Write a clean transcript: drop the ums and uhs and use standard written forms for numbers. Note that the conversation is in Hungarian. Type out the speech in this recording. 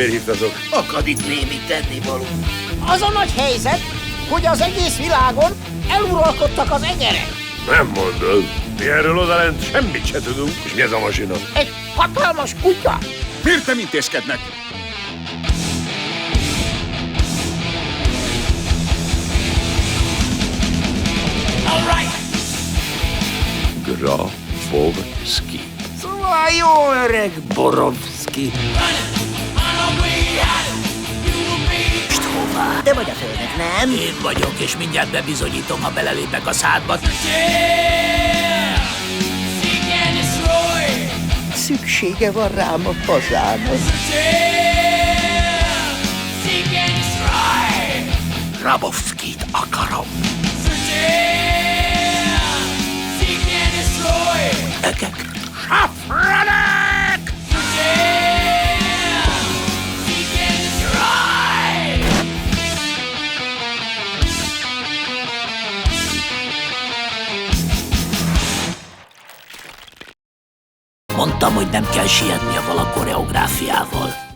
Miért hívtatok? Akad itt némi tennivaló. Az a nagy helyzet, hogy az egész világon eluralkodtak az egerek. Nem mondod. Mi erről odalent semmit se tudunk. És mi ez a masina? Egy hatalmas kutya. Miért nem intézkednek? Grabowski. Szóval jó öreg Borowski. Most hová? Te vagy a főnök, nem? Én vagyok, és mindjárt bebizonyítom, ha belelépek a szádba. Szüksége van rám a hazának. Grabowskit akarom. Ökök. Safranek! Mondtam, hogy nem kell sietni a vala koreográfiával.